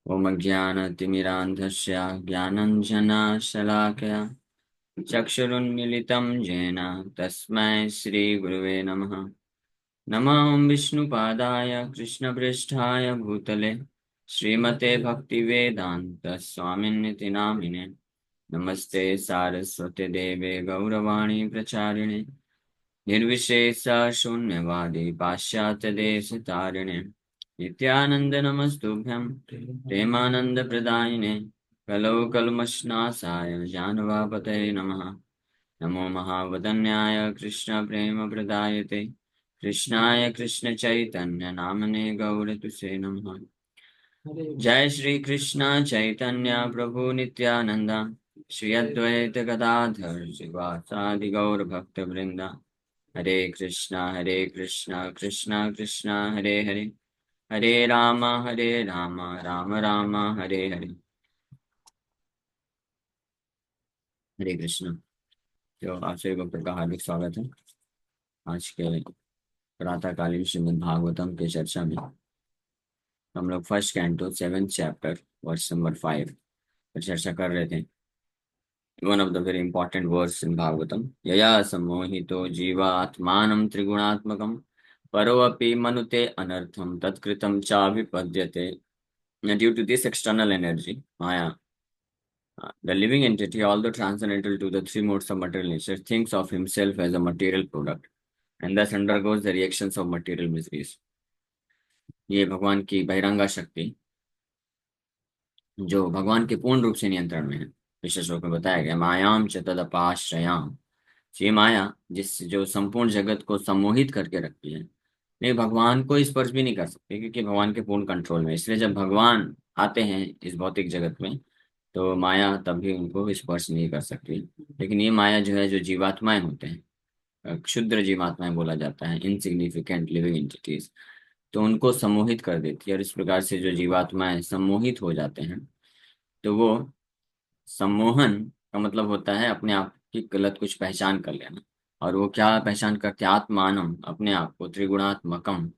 ओम अज्ञानतिमिरान्धस्य ज्ञानाञ्जनशलाकया चक्षुरुन्मीलितं येन तस्मै श्रीगुरुवे नमः। नमः विष्णुपादाय कृष्णप्रेष्ठाय भूतले श्रीमते भक्तिवेदान्तस्वामिन्निति नामिने। नमस्ते सारस्वते देवे गौरवाणी प्रचारिणे निर्विशेष शून्यवादी पाश्चात्यदेशतारिणे नित्यानंद नमस्तुभ्यं प्रेमानंद प्रदायिने कलौ कल्मषनाशाय जानवापतये नमः। नमो महावदन्याय कृष्ण प्रेम प्रदायते कृष्णाय कृष्ण चैतन्य नामने गौरतुसे नमः। जय श्री कृष्ण चैतन्य प्रभु नित्यानंद श्री अद्वैत गदाधर शिवासादि गौर भक्त वृंदा। हरे कृष्णा कृष्णा कृष्णा हरे हरे हरे राम राम राम हरे हरे। हरे कृष्ण। तो आप सभी भक्तों का हार्दिक स्वागत है आज के प्रातःकालीन श्रीमद् भागवतम के चर्चा में। हम लोग first canto 7th chapter verse number 5 पर चर्चा कर रहे थे। One of the very important verse in Bhagavatam, यया सम्मोहितो जीवात्मानं त्रिगुणात्मकं परोऽपि मनुते अनर्थं तत्कृतं चाभिपद्यते। Due to this external energy, Maya, the living entity, although transcendental to the three modes of material nature, thinks of himself as a material product and thus undergoes the reactions of material miseries. ये भगवान की बहिरंगा शक्ति जो भगवान के पूर्ण रूप से नियंत्रण में है, विशेष रूप में बताया गया मायाम च तदपाश्रयाम। ये माया जो संपूर्ण जगत को सम्मोहित करके रखती है, नहीं भगवान को स्पर्श भी नहीं कर सकते क्योंकि भगवान के पूर्ण कंट्रोल में। इसलिए जब भगवान आते हैं इस भौतिक जगत में तो माया तभी उनको स्पर्श नहीं कर सकती। लेकिन ये माया जो है, जो जीवात्माएं होते हैं, क्षुद्र जीवात्माएं बोला जाता है, इनसिग्निफिकेंट लिविंग एंटिटीज, तो उनको सम्मोहित कर देती है। और इस प्रकार से जो जीवात्माएं सम्मोहित हो जाते हैं, तो वो सम्मोहन का मतलब होता है अपने आप की गलत कुछ पहचान कर लेना। और वो क्या पहचान करते हैं? आत्मानम, अपने आप को त्रिगुणात्मकम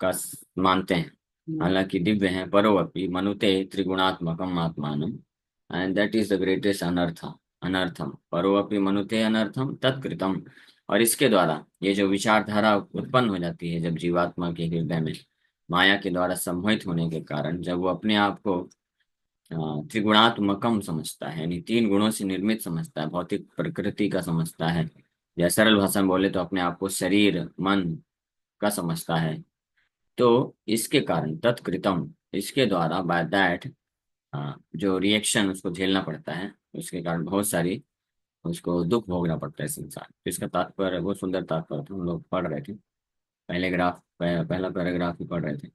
का मानते हैं। हालांकि दिव्य है, परोवपि मनुते त्रिगुणात्मकम आत्मानम, and that is the greatest अनर्थम परोवपि मनुते अनर्थम तत्कृतम। और इसके द्वारा ये जो विचारधारा उत्पन्न हो जाती है जब जीवात्मा के हृदय में माया के द्वारा सम्मोहित होने के कारण, जब वो अपने आप को त्रिगुणात्मकम समझता है, यानी तीन गुणों से निर्मित समझता है, भौतिक प्रकृति का समझता है, या सरल भाषा में बोले तो अपने आप को शरीर मन का समझता है, तो इसके कारण तत्कृतम, इसके द्वारा बाय दैट जो रिएक्शन उसको झेलना पड़ता है, उसके कारण बहुत सारी उसको दुख भोगना पड़ता है संसार। तो इसका तात्पर्य बहुत सुंदर तात्पर्य था, हम लोग पढ़ रहे थे पहला पैराग्राफ ही पढ़ रहे थे,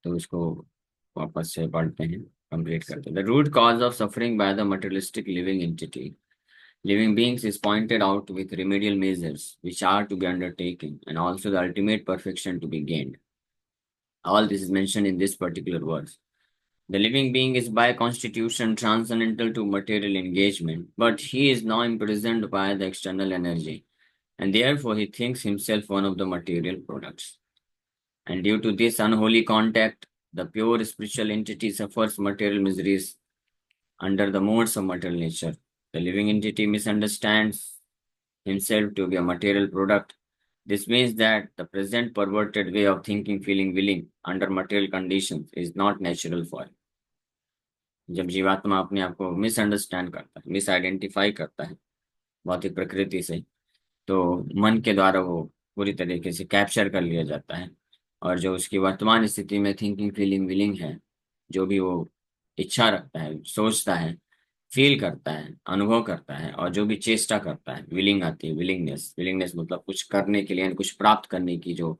तो उसको वापस से पढ़ते हैं, कंप्लीट करते हैं। The root cause of suffering by the materialistic living beings is pointed out with remedial measures which are to be undertaken and also the ultimate perfection to be gained. All this is mentioned in this particular verse. The living being is by constitution transcendental to material engagement, but he is now imprisoned by the external energy, and therefore he thinks himself one of the material products. And due to this unholy contact, the pure spiritual entity suffers material miseries under the modes of material nature. The living entity misunderstands himself to be a material product. This means that the present perverted way of thinking, feeling, willing under material conditions is not natural for him. जब जीवात्मा अपने आप को misunderstand करता है, miss identify करता है भौतिक प्रकृति से, तो मन के द्वारा वो पूरी तरीके से कैप्चर कर लिया जाता है। और जो उसकी वर्तमान स्थिति में थिंकिंग फीलिंग विलिंग है, जो भी वो इच्छा रखता है, सोचता है, फील करता है, अनुभव करता है, और जो भी चेष्टा करता है, विलिंग आती है, विलिंगनेस। विलिंगनेस मतलब कुछ करने के लिए, कुछ प्राप्त करने की जो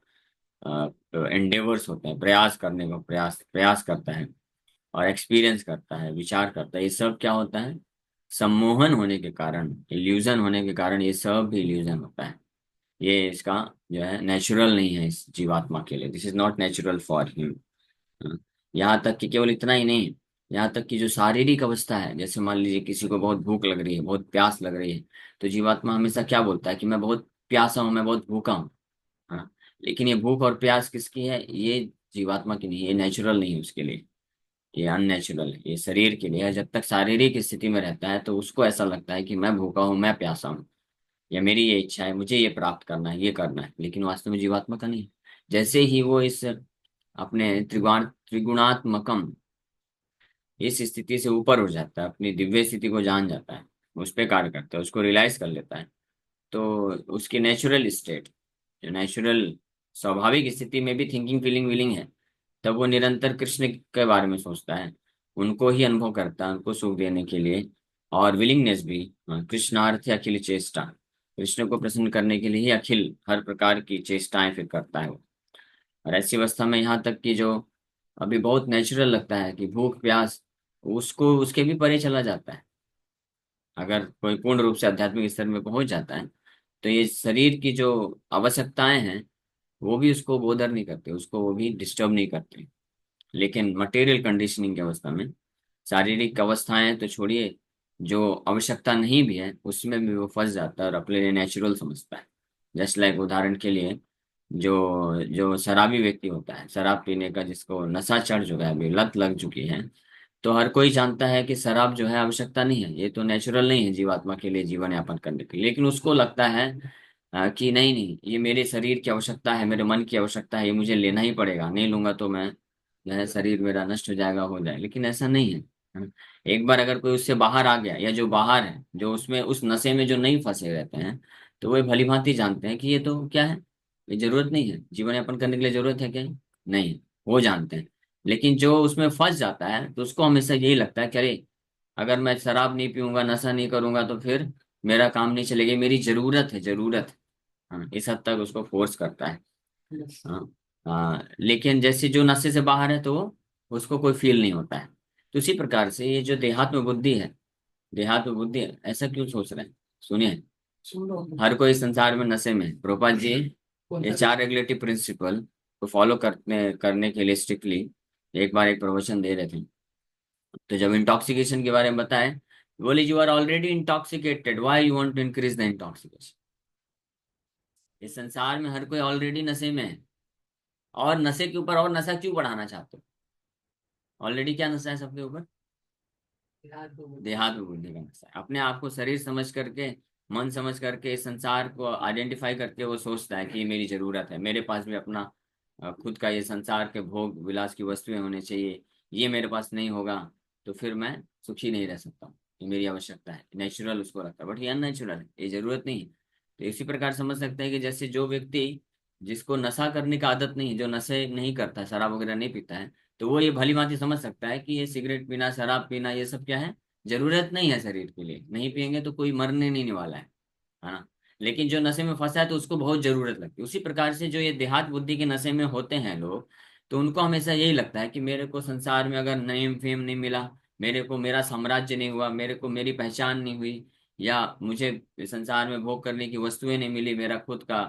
एंडेवर्स होते हैं, प्रयास करने का प्रयास प्रयास करता है और एक्सपीरियंस करता है, विचार करता है, ये सब क्या होता है? सम्मोहन होने के कारण, इल्यूजन होने के कारण ये सब भी इल्यूजन होता है। ये इसका जो है नेचुरल नहीं है इस जीवात्मा के लिए। This is not natural for him. यहाँ तक कि केवल इतना ही नहीं, यहाँ तक कि जो शारीरिक अवस्था है, जैसे मान लीजिए किसी को बहुत भूख लग रही है, बहुत प्यास लग रही है, तो जीवात्मा हमेशा क्या बोलता है कि मैं बहुत प्यासा हूँ, मैं बहुत भूखा हूँ। हाँ, लेकिन ये भूख और प्यास किसकी है? ये जीवात्मा की नहीं, ये नेचुरल नहीं है उसके लिए। ये अननेचुरल है, ये शरीर के लिए है। जब तक शारीरिक स्थिति में रहता है तो उसको ऐसा लगता है कि मैं भूखा हूँ, मैं प्यासा हूँ, या मेरी ये इच्छा है, मुझे ये प्राप्त करना है, ये करना है, लेकिन वास्तव में जीवात्मा का नहीं। जैसे ही वो इस अपने त्रिगुणात्मकम इस स्थिति से ऊपर उठ जाता है, अपनी दिव्य स्थिति को जान जाता है, उस पर कार्य करता है, उसको रियलाइज कर लेता है, तो उसकी नेचुरल स्टेट, जो नेचुरल स्वाभाविक स्थिति में भी थिंकिंग फीलिंग विलिंग है, तब वो निरंतर कृष्ण के बारे में सोचता है, उनको ही अनुभव करता है, उनको सुख देने के लिए। और विलिंगनेस भी, कृष्णार्थ अखिल चेष्टा, कृष्ण को प्रसन्न करने के लिए ही अखिल हर प्रकार की चेष्टाएं फिर करता है वो। और ऐसी अवस्था में यहाँ तक कि जो अभी बहुत नेचुरल लगता है कि भूख प्यास, उसको उसके भी परे चला जाता है। अगर कोई पूर्ण रूप से आध्यात्मिक स्तर में पहुंच जाता है तो ये शरीर की जो आवश्यकताएं हैं वो भी उसको बोदर नहीं करते, उसको वो भी डिस्टर्ब नहीं करते। लेकिन मटेरियल कंडीशनिंग की अवस्था में, शारीरिक अवस्थाएं तो छोड़िए, जो आवश्यकता नहीं भी है उसमें भी वो फंस जाता है और अपने लिए नेचुरल समझता है। जस्ट लाइक उदाहरण के लिए, जो जो शराबी व्यक्ति होता है, शराब पीने का जिसको नशा चढ़ चुका है, अभी लत लग चुकी है, तो हर कोई जानता है कि शराब जो है आवश्यकता नहीं है, ये तो नेचुरल नहीं है जीवात्मा के लिए जीवन यापन करने के लिए, लेकिन उसको लगता है कि नहीं नहीं, ये मेरे शरीर की आवश्यकता है, मेरे मन की आवश्यकता है, ये मुझे लेना ही पड़ेगा, नहीं लूंगा तो मैं जो है शरीर मेरा नष्ट हो जाएगा, हो जाए। लेकिन ऐसा नहीं है। एक बार अगर कोई उससे बाहर आ गया, या जो बाहर है, जो उसमें उस नशे में जो नहीं फंसे रहते हैं, तो वे भली भांति जानते हैं कि ये तो क्या है, ये जरूरत नहीं है, जीवन यापन करने के लिए जरूरत है क्या? नहीं, वो जानते हैं। लेकिन जो उसमें फंस जाता है तो उसको हमेशा यही लगता है कि अरे, अगर मैं शराब नहीं पीऊंगा, नशा नहीं करूंगा तो फिर मेरा काम नहीं चलेगा, मेरी जरूरत है, जरूरत है। हाँ, इस हद तक उसको फोर्स करता है। हाँ। हाँ, लेकिन जैसे जो नशे से बाहर है तो उसको कोई फील नहीं होता है। तो इसी प्रकार से ये जो देहात्म बुद्धि है, देहात्म बुद्धि है, ऐसा क्यों सोच रहे हैं? सुनिए, हर कोई संसार में नशे में है। प्रभुपाद जी ये चार रेगुलेटिव प्रिंसिपल को फॉलो करने करने के लिए स्ट्रिक्टली एक बार एक प्रवचन दे रहे थे। तो जब इंटॉक्सिकेशन के बारे में बताए, बोले you are already intoxicated, why you want to increase the intoxication. इस संसार में हर कोई ऑलरेडी नशे में है, और नशे के ऊपर और नशा क्यों बढ़ाना चाहते हो? ऑलरेडी क्या नशा है सबके ऊपर? देहात्म बुद्धि का नशा है। अपने आप को शरीर समझ करके, मन समझ करके, इस संसार को आइडेंटिफाई करके वो सोचता है कि ये मेरी जरूरत है, मेरे पास भी अपना खुद का ये संसार के भोग विलास की वस्तुएं होने चाहिए, ये मेरे पास नहीं होगा तो फिर मैं सुखी नहीं रह सकता हूँ, ये मेरी आवश्यकता है। नेचुरल उसको लगता है, बट ये अननेचुरल है, ये जरूरत नहीं है। तो इसी प्रकार समझ सकते हैं कि जैसे जो व्यक्ति जिसको नशा करने का आदत नहीं है, जो नशे नहीं करता, शराब वगैरह नहीं पीता है, तो वो ये भली भांति समझ सकता है कि ये सिगरेट पीना, शराब पीना, ये सब क्या है, जरूरत नहीं है शरीर के लिए, नहीं पियेंगे तो कोई मरने नहीं वाला है ना। लेकिन जो नशे में फंसा है तो उसको बहुत जरूरत लगती है। उसी प्रकार से जो ये देहात बुद्धि के नशे में होते हैं लोग, तो उनको हमेशा यही लगता है कि मेरे को संसार में अगर नेम फेम नहीं मिला, मेरे को मेरा साम्राज्य नहीं हुआ, मेरे को मेरी पहचान नहीं हुई, या मुझे संसार में भोग करने की वस्तुएं नहीं मिली, मेरा खुद का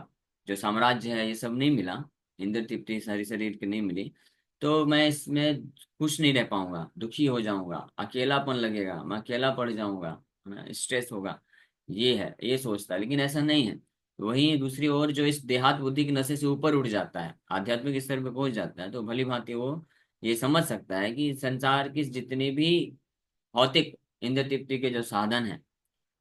जो साम्राज्य है ये सब नहीं मिला, इंद्र तृप्ति सारी शरीर की नहीं मिली, तो मैं इसमें खुश नहीं रह पाऊंगा, दुखी हो जाऊंगा, अकेलापन लगेगा, मैं अकेला पड़ जाऊंगा, स्ट्रेस होगा। ये है, ये सोचता है, लेकिन ऐसा नहीं है। वहीं दूसरी ओर जो इस देहात बुद्धि के नशे से ऊपर उठ जाता है, आध्यात्मिक स्तर पे पहुंच जाता है, तो भली भांति वो ये समझ सकता है कि संसार की जितने भी भौतिक इंद्र तृप्ति के जो साधन है,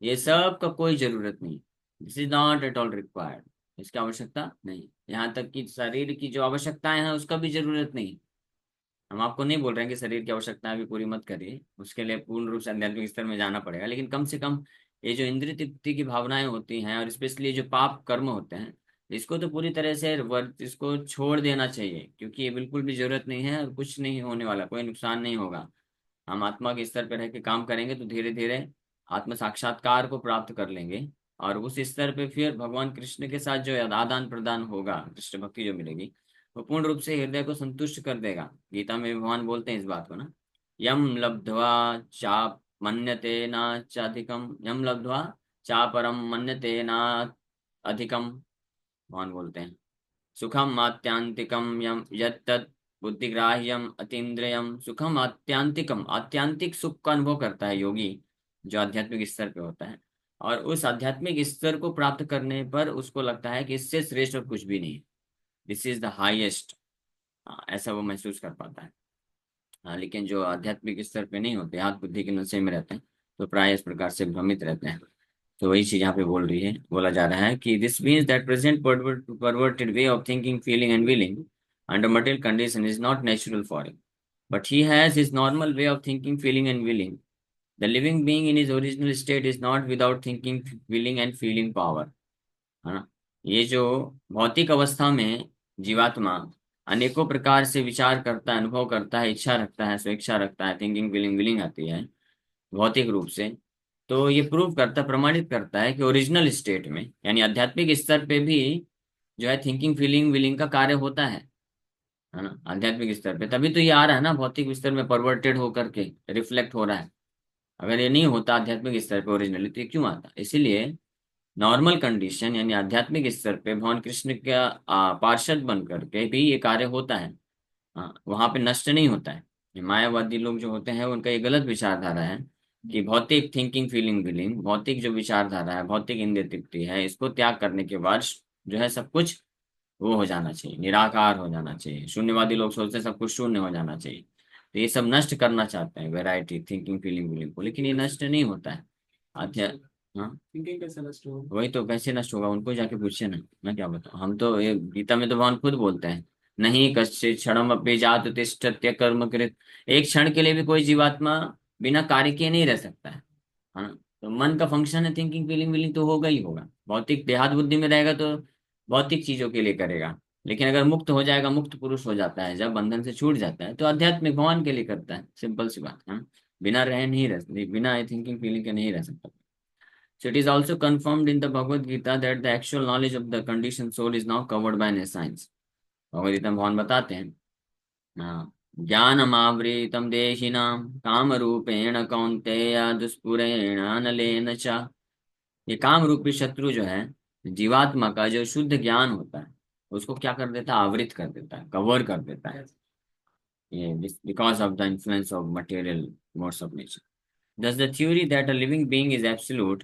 ये सब का कोई जरूरत नहीं, this is not at all required, इसकी आवश्यकता नहीं। यहाँ तक कि शरीर की जो आवश्यकताएं हैं उसका भी जरूरत नहीं। हम आपको नहीं बोल रहे हैं कि शरीर की आवश्यकताएं भी पूरी मत करिए, उसके लिए पूर्ण रूप से आध्यात्मिक स्तर में जाना पड़ेगा, लेकिन कम से कम ये जो इंद्रिय तृप्ति की भावनाएं होती हैं, और स्पेशली जो पाप कर्म होते हैं, इसको तो पूरी तरह से वर्त इसको छोड़ देना चाहिए, क्योंकि ये बिल्कुल भी जरूरत नहीं है और कुछ नहीं होने वाला, कोई नुकसान नहीं होगा। हम आत्मा के स्तर पर रह के काम करेंगे तो धीरे धीरे आत्म साक्षात्कार को प्राप्त कर लेंगे, और उस स्तर पे फिर भगवान कृष्ण के साथ जो आदान प्रदान होगा, कृष्ण भक्ति जो मिलेगी, वो पूर्ण रूप से हृदय को संतुष्ट कर देगा। गीता में भगवान बोलते हैं इस बात को ना, यम लब्ध्वा चाप मन्यते न चाधिकम, यम लब्ध्वा चापरम मन्यते न अधिकम, भगवान बोलते हैं सुखम आत्यांतिकम यम यत्तत् बुद्धिग्राह्यम अतीन्द्रियम सुखम आत्यांतिकम, आत्यांतिक सुख का अनुभव करता है योगी, जो आध्यात्मिक स्तर पे होता है। और उस आध्यात्मिक स्तर को प्राप्त करने पर उसको लगता है कि इससे श्रेष्ठ और कुछ भी नहीं, दिस इज द हाईएस्ट, ऐसा वो महसूस कर पाता है। हाँ, लेकिन जो आध्यात्मिक स्तर पे नहीं होते, हाथ बुद्धि के नशे में रहते हैं, तो प्राय इस प्रकार से भ्रमित रहते हैं। तो वही चीज यहाँ पे बोला जा रहा है कि this means that present perverted way of thinking feeling and willing under material condition is not natural for him, but he has his normal way of thinking feeling and willing. The living being in his original state is not without thinking willing and feeling power, है ना। ये जो भौतिक अवस्था में जीवात्मा अनेकों प्रकार से विचार करता है, अनुभव करता है, इच्छा रखता है, स्वेच्छा रखता है, थिंकिंग फीलिंग विलिंग आती है भौतिक रूप से, तो ये प्रूव करता, प्रमाणित करता है कि ओरिजिनल स्टेट में यानी आध्यात्मिक स्तर पे भी जो है थिंकिंग फीलिंग विलिंग का कार्य होता है ना। आध्यात्मिक स्तर पे तभी तो ये आ रहा है ना, भौतिक स्तर में परवर्टेड होकर के रिफ्लेक्ट हो रहा है। अगर ये नहीं होता आध्यात्मिक स्तर पे ओरिजिनली, तो ये क्यों आता? इसीलिए नॉर्मल कंडीशन यानी आध्यात्मिक स्तर पे भगवान कृष्ण का पार्षद बन करके भी ये कार्य होता है। हाँ, वहां पे नष्ट नहीं होता है। ये मायावादी लोग जो होते हैं उनका ये गलत विचारधारा है कि भौतिक थिंकिंग फीलिंग विलिंग, भौतिक जो विचारधारा है, भौतिक इंद्रिय तृप्ति है, इसको त्याग करने के बाद जो है सब कुछ वो हो जाना चाहिए, निराकार हो जाना चाहिए। शून्यवादी लोग सोचते हैं सब कुछ शून्य हो जाना चाहिए, तो ये सब नष्ट करना चाहते हैं वैरायटी थिंकिंग फीलिंग विलिंग को, लेकिन ये नष्ट नहीं होता है। अध्या हाँ, थिंकिंग कैसे नष्ट होगा? वही तो, कैसे नष्ट होगा उनको जाके पूछिए ना, मैं क्या बताऊं। हम तो ये गीता में तो भगवान खुद बोलते हैं, नहीं कश्चित् क्षणम अपि जातु तिष्ठत्य कर्म कृत। एक क्षण के लिए भी कोई जीवात्मा बिना कार्य किए नहीं रह सकता है ना। तो मन का फंक्शन है, थिंकिंग फीलिंग विलिंग तो होगा ही होगा। भौतिक देहात बुद्धि में रहेगा तो भौतिक चीजों के लिए करेगा, लेकिन अगर मुक्त हो जाएगा, मुक्त पुरुष हो जाता है, जब बंधन से छूट जाता है, तो आध्यात्मिक भगवान के लिए करता है। सिंपल सी बात है। बिना रहे नहीं रह, बिना थिंकिंग फीलिंग के नहीं रह सकता। So it is also confirmed in the Bhagavad Gita that the actual knowledge of the conditioned soul is now covered by science. Bhagavad Gita में भगवान बताते हैं, हाँ, ज्ञानमावृतम देहिनाम काम रूपेण कौन्तेय दुष्पुरेण अनलेन च। ये काम रूपी शत्रु जो है, जीवात्मा का जो शुद्ध ज्ञान होता है, उसको क्या कर देता है? आवृत कर देता है, कवर कर देता है। ये because of the influence of material modes of nature. Thus, the theory that a living being is absolute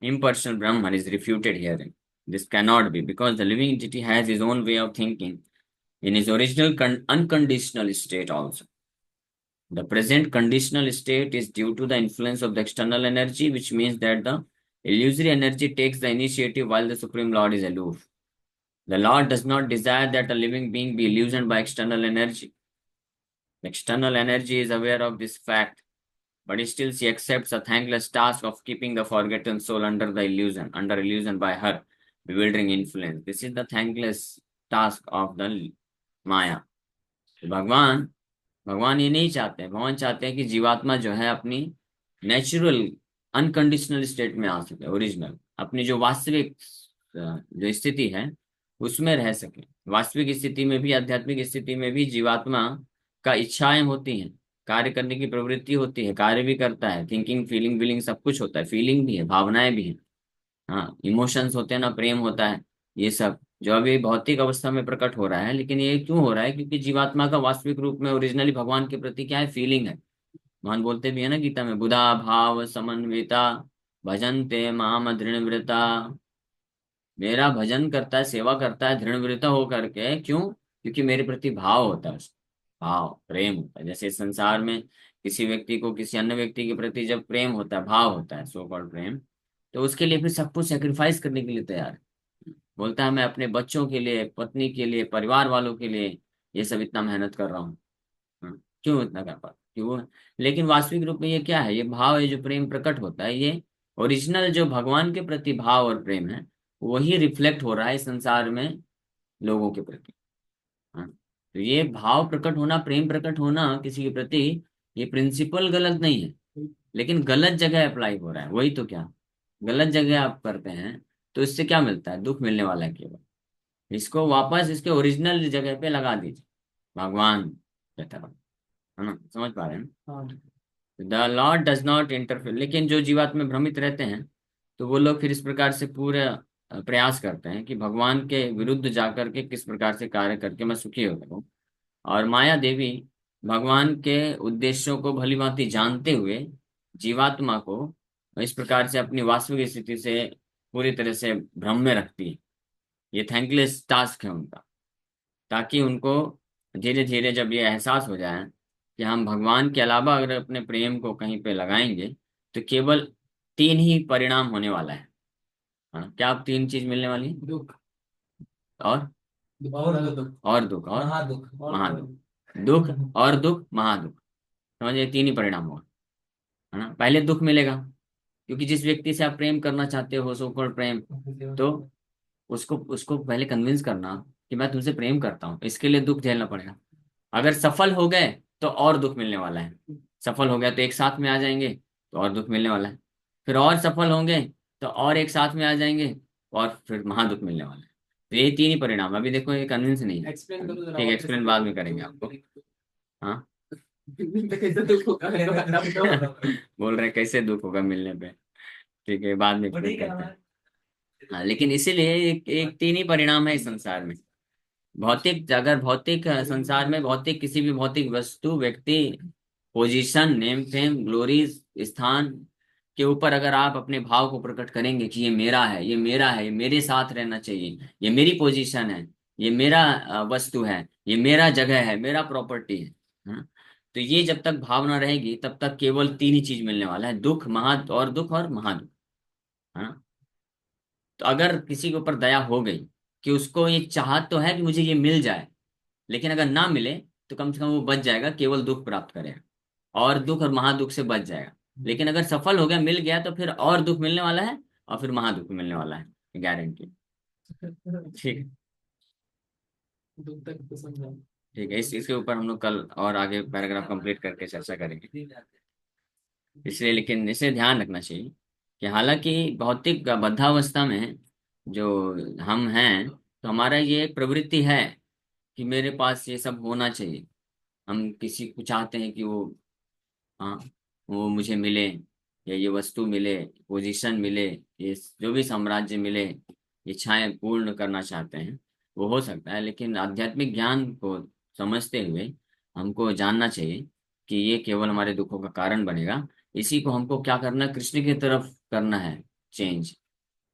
impersonal Brahman is refuted herein. This cannot be, because the living entity has his own way of thinking in his original unconditional state also. The present conditional state is due to the influence of the external energy, which means that the illusory energy takes the initiative while the Supreme Lord is aloof. The Lord does not desire that a living being be illusioned by external energy. The external energy is aware of this fact, but still she accepts a thankless task of keeping the forgotten soul under illusion by her bewildering influence. This is the thankless task of the Maya. तो भगवान भगवान ये नहीं चाहते हैं। भगवान चाहते हैं कि जीवात्मा जो है अपनी नेचुरल अनकंडीशनल स्टेट में आ सके, ओरिजिनल अपनी जो वास्तविक जो स्थिति है उसमें रह सके। वास्तविक स्थिति में भी, आध्यात्मिक स्थिति में भी जीवात्मा का इच्छाएं होती हैं, कार्य करने की प्रवृत्ति होती है, कार्य भी करता है, थिंकिंग फीलिंग विलिंग सब कुछ होता है, फीलिंग भी है, भावनाएं भी हैं, हाँ, इमोशंस होते हैं ना, प्रेम होता है। ये सब जो अभी भौतिक अवस्था में प्रकट हो रहा है, लेकिन ये क्यों हो रहा है? क्योंकि जीवात्मा का वास्तविक रूप में ओरिजिनली भगवान के प्रति क्या है? फीलिंग है। भगवान बोलते भी है ना गीता में, बुधा भाव समन्विता भजन्ते माम दृढ़व्रता। मेरा भजन करता है, सेवा करता है दृढ़व्रता होकर के। क्यों? क्योंकि मेरे प्रति भाव होता है उसको, भाव प्रेम होता है। जैसे इस संसार में किसी व्यक्ति को किसी अन्य व्यक्ति के प्रति जब प्रेम होता है, भाव होता है, सो कॉल्ड प्रेम, तो उसके लिए फिर सब कुछ सेक्रीफाइस करने के लिए तैयार है। बोलता है मैं अपने बच्चों के लिए, पत्नी के लिए, परिवार वालों के लिए ये सब इतना मेहनत कर रहा हूँ। क्यों इतना कर पाता? क्यों? लेकिन वास्तविक रूप में ये क्या है? ये भाव, ये जो प्रेम प्रकट होता है, ये ओरिजिनल जो भगवान के प्रति भाव और प्रेम है, वही रिफ्लेक्ट हो रहा है इस संसार में लोगों के प्रति। हाँ, तो ये भाव प्रकट होना, प्रेम प्रकट होना किसी के प्रति, ये प्रिंसिपल गलत नहीं है, लेकिन गलत जगह अप्लाई हो रहा है। वही तो, क्या गलत जगह आप करते हैं तो इससे क्या मिलता है? दुख मिलने वाला है केवल। इसको वापस इसके ओरिजिनल जगह पे लगा दीजिए, भगवान कहता है ना। समझ पा रहे हैं? हाँ। The Lord does not interfere. लेकिन जो जीवात्मा में भ्रमित रहते हैं, तो वो लोग फिर इस प्रकार से पूरे प्रयास करते हैं कि भगवान के विरुद्ध जाकर के किस प्रकार से कार्य करके मैं सुखी हो सकूं। और माया देवी भगवान के उद्देश्यों को भली भांति जानते हुए जीवात्मा को इस प्रकार से अपनी वास्तविक स्थिति से पूरी तरह से भ्रम में रखती है। ये थैंकलेस टास्क है उनका, ताकि उनको धीरे धीरे जब ये एहसास हो जाए कि हम भगवान के अलावा अगर अपने प्रेम को कहीं पे लगाएंगे तो केवल तीन ही परिणाम होने वाला है। हाँ, क्या आप तीन चीज मिलने वाली है? दुख और और दुख और दुख और महादुख और महादुख। दुख और दुख महादुख, समझिए तीन ही परिणाम होगा। है ना, पहले दुख मिलेगा क्योंकि जिस व्यक्ति से आप प्रेम करना चाहते हो, सो कॉल्ड प्रेम, तो उसको उसको पहले कन्विंस करना कि मैं तुमसे प्रेम करता हूँ, इसके लिए दुख झेलना पड़ेगा। अगर सफल हो गए तो और दुख मिलने वाला है। सफल हो गया तो एक साथ में आ जाएंगे तो और दुख मिलने वाला है। फिर और सफल होंगे तो और एक साथ में आ जाएंगे और फिर महादुख मिलने वाला है। तो ये तीन ही परिणाम, अभी देखो ये कन्विंस नहीं है। एक्सप्लेन करो जरा ठीक है, और कैसे एक्सप्लेन बाद में करेंगे आपको। हाँ। कैसे दुख होगा मेरे को करना भी तो होगा। बोल रहे हैं कैसे दुख होगा मिलने पे। ठीक है, बाद में वो एक्सप्लेन ठीक है करते हमारा। हैं। हाँ, लेकिन इसीलिए एक तीन ही परिणाम है इस संसार में। भौतिक, अगर भौतिक संसार में भौतिक किसी भी भौतिक वस्तु, व्यक्ति, पोजीशन, नेम फेम, ग्लोरीज, स्थान के ऊपर अगर आप अपने भाव को प्रकट करेंगे कि ये मेरा है, ये मेरा है, ये मेरे साथ रहना चाहिए, ये मेरी पोजीशन है, ये मेरा वस्तु है, ये मेरा जगह है, मेरा प्रॉपर्टी है। हाँ? तो ये जब तक भावना रहेगी तब तक केवल तीन ही चीज मिलने वाला है, दुख, महा और दुख और महादुख। हाँ? तो अगर किसी के ऊपर दया हो गई कि उसको ये चाहत तो है कि मुझे ये मिल जाए, लेकिन अगर ना मिले तो कम से कम वो बच जाएगा, केवल दुख प्राप्त करेगा और दुख और महादुख से बच जाएगा। लेकिन अगर सफल हो गया, मिल गया, तो फिर और दुख मिलने वाला है और फिर महादुख मिलने वाला है, गारंटी। ठीक है। दुख तक तो समझा। ठीक है, इसके ऊपर हम लोग कल और आगे पैराग्राफ कंप्लीट करके चर्चा करेंगे। इसलिए लेकिन इसे ध्यान रखना चाहिए कि हालांकि भौतिक बद्धावस्था में जो हम हैं, तो हमारा ये एक प्रवृत्ति है कि मेरे पास ये सब होना चाहिए। हम किसी को चाहते हैं कि वो, हाँ, वो मुझे मिले, या ये वस्तु मिले, पोजीशन मिले, ये जो भी साम्राज्य मिले, इच्छाएं पूर्ण करना चाहते हैं। वो हो सकता है, लेकिन आध्यात्मिक ज्ञान को समझते हुए हमको जानना चाहिए कि ये केवल हमारे दुखों का कारण बनेगा। इसी को हमको क्या करना, कृष्ण की तरफ करना है चेंज।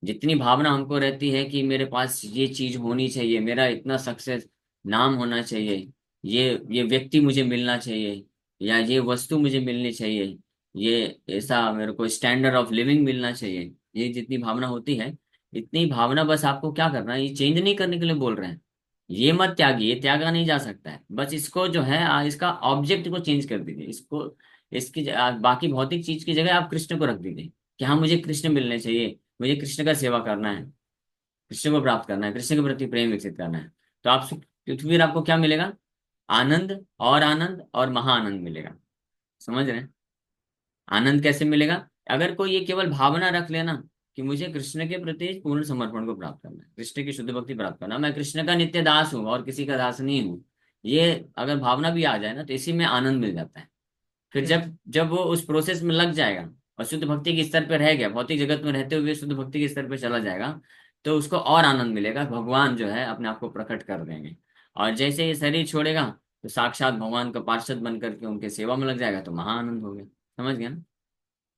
जितनी भावना हमको रहती है कि मेरे पास ये चीज होनी चाहिए, मेरा इतना सक्सेस, नाम होना चाहिए, ये व्यक्ति मुझे मिलना चाहिए, या ये वस्तु मुझे मिलनी चाहिए, ये ऐसा मेरे को स्टैंडर्ड ऑफ लिविंग मिलना चाहिए, ये जितनी भावना होती है, इतनी भावना बस आपको क्या करना है, ये चेंज नहीं करने के लिए बोल रहे हैं। ये मत त्यागिए, ये त्यागा नहीं जा सकता है। बस इसको जो है इसका ऑब्जेक्ट को चेंज कर दीजिए। इसको, इसकी बाकी भौतिक चीज की जगह आप कृष्ण को रख दीजिए कि हाँ, मुझे कृष्ण मिलने चाहिए, मुझे कृष्ण का सेवा करना है, कृष्ण को प्राप्त करना है, कृष्ण के प्रति प्रेम विकसित करना है। तो आप, तो फिर आपको क्या मिलेगा? आनंद और महाआनंद मिलेगा। समझ रहे हैं? आनंद कैसे मिलेगा? अगर कोई ये केवल भावना रख लेना कि मुझे कृष्ण के प्रति पूर्ण समर्पण को प्राप्त करना है, कृष्ण की शुद्ध भक्ति प्राप्त करना, मैं कृष्ण का नित्य दास हूँ और किसी का दास नहीं हूँ, ये अगर भावना भी आ जाए ना, तो इसी में आनंद मिल जाता है। फिर जब जब वो उस प्रोसेस में लग जाएगा और शुद्ध भक्ति के स्तर पर रह गया, भौतिक जगत में रहते हुए शुद्ध भक्ति के स्तर पर चला जाएगा, तो उसको और आनंद मिलेगा। भगवान जो है अपने आप को प्रकट कर देंगे, और जैसे ये शरीर छोड़ेगा तो साक्षात भगवान का पार्षद बन करके उनके सेवा में लग जाएगा, तो महाआनंद हो गया। समझ गया ना?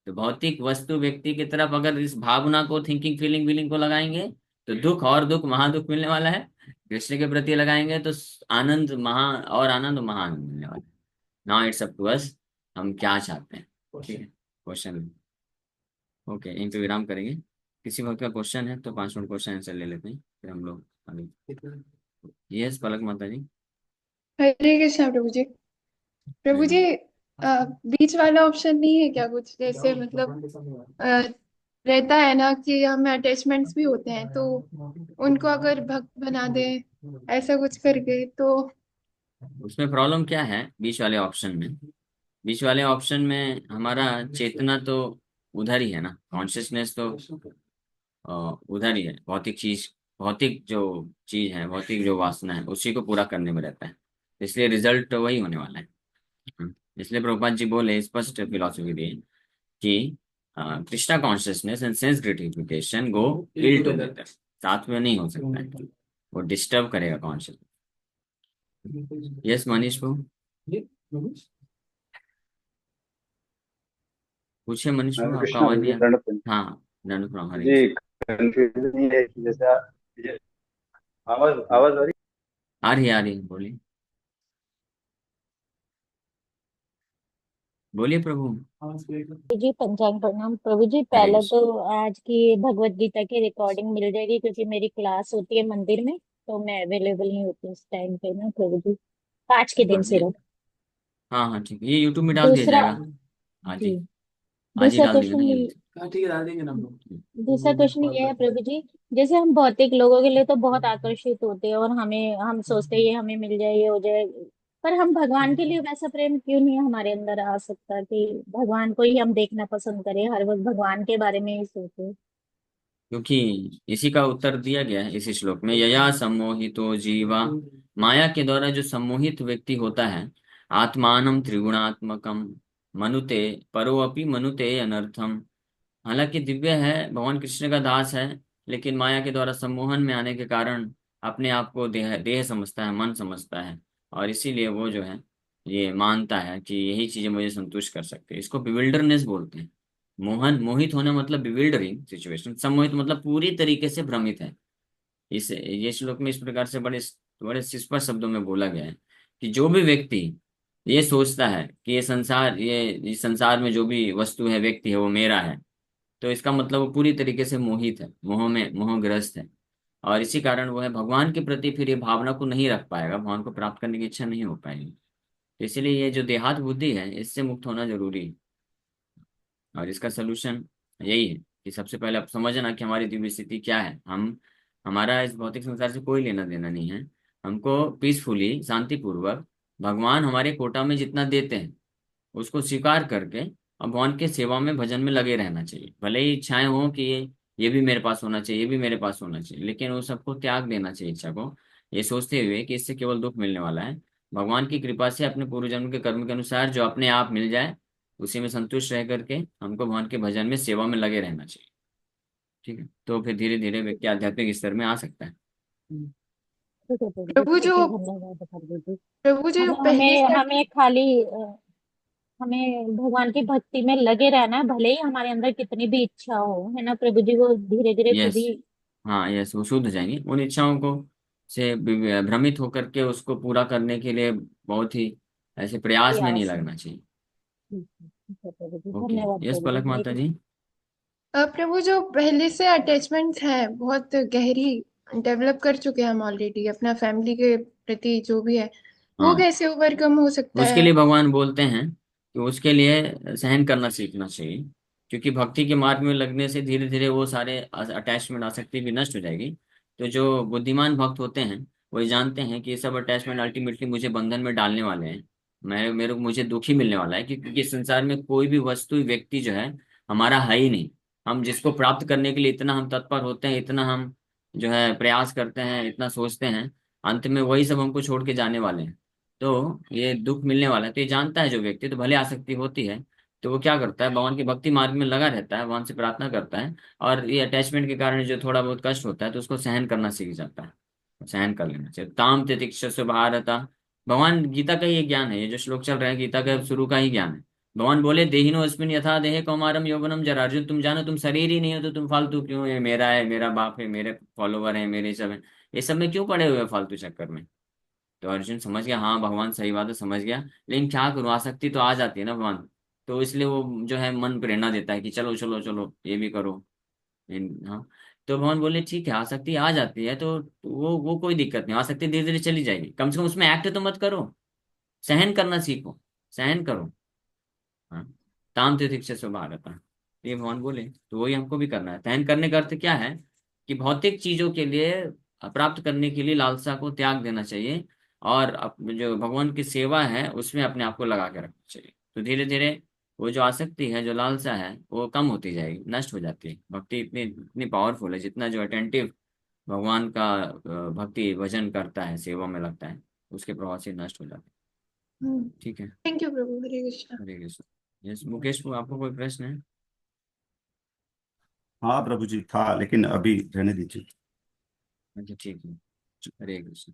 तो भौतिक वस्तु, व्यक्ति की तरफ अगर इस भावना को, थिंकिंग, फीलिंग, विलिंग को लगाएंगे तो दुख और दुख, महादुख मिलने वाला है। कृष्ण के प्रति लगाएंगे तो आनंद, आनंद महाआनंद मिलने वाला है। Now it's up to us, हम क्या चाहते हैं। ठीक है, क्वेश्चन। ओके, इन पे विराम करेंगे। किसी वक्त का क्वेश्चन है तो 5 मिनट क्वेश्चन आंसर ले लेते हैं, फिर हम लोग आगे। यस, पलक माता जी। हरे कृष्णा प्रभु जी। प्रभु हम्म। जी, बीच वाला ऑप्शन नहीं है क्या कुछ, जैसे मतलब रहता है ना कि हमें अटैचमेंट्स भी होते हैं, तो उनको अगर भक्त बना दे, ऐसा कुछ करके तो। उसमें प्रॉब्लम क्या है बीच वाले ऑप्शन में? बीच वाले ऑप्शन में हमारा चेतना तो उधर ही है ना, कॉन्शियसनेस तो अ, उधर ही है। भौतिक चीज, भौतिक जो चीज है, भौतिक जो वासना है, उसी को पूरा करने में रहता है। इसलिए रिजल्ट तो वही होने वाला है। इसलिए प्रभुपाद जी बोले, स्पष्ट फिलॉसफी दी कि Krishna consciousness and sense gratification go ill together, साथ में नहीं हो सकता है, वो डिस्टर्ब करेगा कॉन्शियस। यस मनीष को पूछिए, मनीष को हरे आपका कृष्णा आवाज नहीं जी, आ। दंड प्रणाम। हाँ, दंड प्रणाम, हरे जी, कृष्ण। कंफ्यूजन ये है कि जैसा ये आवाज आवाज आ रही। आ रही है, बोलिए। बोलिए प्रभु। जी पंचांग प्रणाम प्रभु जी। हरे पहले तो कृष्ण। आज की भगवत गीता की रिकॉर्डिंग मिल जाएगी, क्योंकि मेरी क्लास होती है मंदिर में, तो मैं अवेलेबल नहीं होती उस टाइम पे ना प्रभु जी, आज के दिन हाँ ये, सिर्फ। हाँ हाँ ठीक है, ये यूट्यूब में डाल दिया दूसरा जाएगा। हाँ जी, जी। आज ही दूसरा डाल देंगे ना क्वेश्चन ये ये भी। हाँ ठीक है, डाल देंगे ना हम लोग। दूसरा क्वेश्चन ये है प्रभु जी, जैसे हम भौतिक लोगों के लिए तो बहुत आकर्षित होते हैं और हमें हम सोचते हैं ये हमें मिल जाए, ये हो जाए, पर हम भगवान के लिए वैसा प्रेम क्यों नहीं हमारे अंदर आ सकता कि भगवान को ही हम देखना पसंद करें, हर वक्त भगवान के बारे में ही सोचें। क्योंकि इसी का उत्तर दिया गया है इसी श्लोक में, यया सम्मोहितो जीवा, माया के द्वारा जो सम्मोहित व्यक्ति होता है, आत्मानम त्रिगुणात्मकम मनुते परो अपि मनुते अनर्थम। हालांकि दिव्य है, भगवान कृष्ण का दास है, लेकिन माया के द्वारा सम्मोहन में आने के कारण अपने आप को देह देह समझता है, मन समझता है, और इसीलिए वो जो है ये मानता है कि यही चीजें मुझे संतुष्ट कर सकते हैं। इसको बिविल्डरनेस बोलते हैं। मोहन, मोहित होना मतलब बिविल्डरिंग सिचुएशन, सम्मोहित मतलब पूरी तरीके से भ्रमित है। इस ये श्लोक में इस प्रकार से बड़े बड़े स्पष्ट शब्दों में बोला गया है कि जो भी व्यक्ति ये सोचता है कि ये संसार, ये इस संसार में जो भी वस्तु है, व्यक्ति है, वो मेरा है, तो इसका मतलब वो पूरी तरीके से मोहित है, मोह में मोहग्रस्त है। और इसी कारण वो है भगवान के प्रति फिर ये भावना को नहीं रख पाएगा, भगवान को प्राप्त करने की इच्छा नहीं हो पाएगी। तो इसीलिए ये जो देहात बुद्धि है, इससे मुक्त होना जरूरी है। और इसका सोल्यूशन यही है कि सबसे पहले आप समझना कि हमारी दिव्य स्थिति क्या है। हम, हमारा इस भौतिक संसार से कोई लेना देना नहीं है। हमको पीसफुली, शांतिपूर्वक भगवान हमारे कोटा में जितना देते हैं उसको स्वीकार करके अब भगवान के सेवा में, भजन में लगे रहना चाहिए। भले ही इच्छाएं हो कि ये भी मेरे पास होना चाहिए, ये भी मेरे पास होना चाहिए, लेकिन वो सबको त्याग देना चाहिए इच्छा को, ये सोचते हुए कि इससे केवल दुख मिलने वाला है। भगवान की कृपा से अपने पूर्व जन्म के कर्म के अनुसार जो अपने आप मिल जाए, उसी में संतुष्ट रह करके हमको भगवान के भजन में, सेवा में लगे रहना चाहिए। ठीक है, तो फिर धीरे धीरे व्यक्ति आध्यात्मिक स्तर में आ सकता है। ठीक है प्रभु जी, प्रभु जो ठीक है, धन्यवाद प्रभु जी। प्रभु जो मतलब पहले हमें से हमें खाली हमें भगवान की भक्ति में लगे रहना है, भले ही हमारे अंदर कितनी भी इच्छा हो, है ना प्रभु जी, वो धीरे धीरे खुद यस। ही हाँ यस, वो शुद्ध हो जाएंगे उन इच्छाओं को से भ्रमित होकर के उसको पूरा करने के लिए बहुत ही ऐसे प्रयास में नहीं प्रयास। लगना चाहिए। ठीक है प्रभु जी, ओके। धन्यवाद यस प्रभु पलक जी माता मेरी। जी। प्रभु जो पहले से अटैचमेंट्स है बहुत गहरी, डेवलप कर चुके हैं हम ऑलरेडी अपना फैमिली के प्रति जो भी है, वो हाँ, कैसे ओवरकम हो सकता उसके है? लिए भगवान बोलते हैं कि उसके लिए सहन करना सीखना चाहिए। क्योंकि भक्ति के मार्ग में लगने से धीरे धीरे वो सारे अटैचमेंट, आसक्ति भी नष्ट हो जाएगी। तो जो बुद्धिमान भक्त होते हैं वो ये जानते हैं कि ये सब अटैचमेंट अल्टीमेटली मुझे बंधन में डालने वाले हैं। मैं मेरे को मुझे दुखी मिलने वाला है, क्योंकि इस संसार में कोई भी वस्तु, व्यक्ति जो है हमारा है ही नहीं। हम जिसको प्राप्त करने के लिए इतना हम तत्पर होते हैं, इतना हम जो है प्रयास करते हैं, इतना सोचते हैं, अंत में वही सब हमको छोड़ के जाने वाले हैं। तो ये दुख मिलने वाला है, तो ये जानता है जो व्यक्ति, तो भले आसक्ति होती है, तो वो क्या करता है, भगवान के भक्ति मार्ग में लगा रहता है, भगवान से प्रार्थना करता है। और ये अटैचमेंट के कारण जो थोड़ा बहुत कष्ट होता है, तो उसको सहन करना सीख जाता है। सहन कर लेना चाहिए। ताम तितिक्षस्व भारता, भगवान गीता का ही एक ज्ञान है, ये जो श्लोक चल रहा है गीता का शुरू का ही ज्ञान है। भगवान बोले देहिनो अस्मिन यथा देहे कौमारम यौवनम जरा, अर्जुन तुम जानो तुम शरीर ही नहीं हो, तो तुम फालतू क्यों, ये मेरा है, मेरा बाप है, मेरे फॉलोवर है, मेरे सब है, ये सब में क्यों पड़े हुए हो फालतू चक्कर में। तो अर्जुन समझ गया, हाँ भगवान सही बात है, समझ गया, लेकिन क्या करूँ, आसक्ति तो आ जाती है ना भगवान। तो इसलिए वो जो है मन प्रेरणा देता है कि चलो चलो चलो ये भी करो। हाँ। तो भगवान बोले ठीक है, आसक्ति आ जाती है तो वो कोई दिक्कत नहीं, आसक्ति धीरे धीरे चली जाएगी, कम से कम उसमें एक्ट तो मत करो, सहन करना सीखो, सहन करो। हाँ। ताम तितिक्षे स्वभावतः, ये भगवान बोले, तो वही हमको भी करना है। सहन करने का अर्थ क्या है कि भौतिक चीजों के लिए, प्राप्त करने के लिए लालसा को त्याग देना चाहिए, और जो भगवान की सेवा है उसमें अपने आप को लगा के रखना चाहिए। तो धीरे धीरे वो जो आसक्ति है, जो लालसा है, वो कम होती जाएगी, नष्ट हो जाती है। भक्ति इतनी इतनी पावरफुल है, जितना जो अटेंटिव भगवान का भक्ति भजन करता है, सेवा में लगता है, उसके प्रभाव से नष्ट हो जाती है। ठीक है। Thank you Prabhu, Hare Krishna. Hare Krishna. Yes Mukesh, को आपको कोई प्रश्न है? हाँ प्रभु जी था, लेकिन अभी रहने दीजिए। अच्छा ठीक है। हरे कृष्ण।